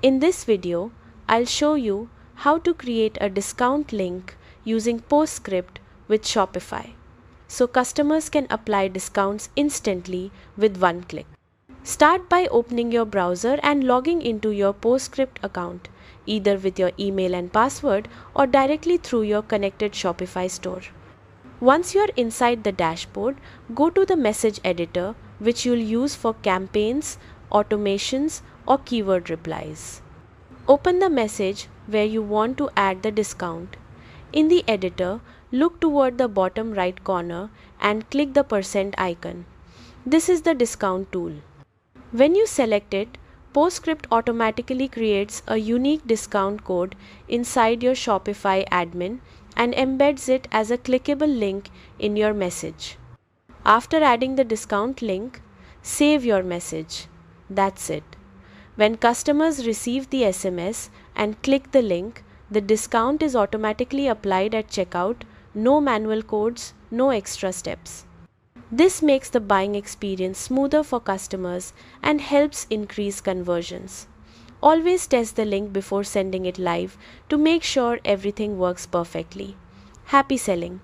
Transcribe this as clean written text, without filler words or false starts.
In this video, I'll show you how to create a discount link using Postscript with Shopify, so customers can apply discounts instantly with one click. Start by opening your browser and logging into your Postscript account, either with your email and password or directly through your connected Shopify store. Once you're inside the dashboard, go to the message editor, which you'll use for campaigns, automations, or keyword replies. Open the message where you want to add the discount. In the editor, look toward the bottom right corner and click the % icon. This is the discount tool. When you select it, Postscript automatically creates a unique discount code inside your Shopify admin and embeds it as a clickable link in your message. After adding the discount link, save your message. That's it. When customers receive the SMS and click the link, the discount is automatically applied at checkout, no manual codes, no extra steps. This makes the buying experience smoother for customers and helps increase conversions. Always test the link before sending it live to make sure everything works perfectly. Happy selling!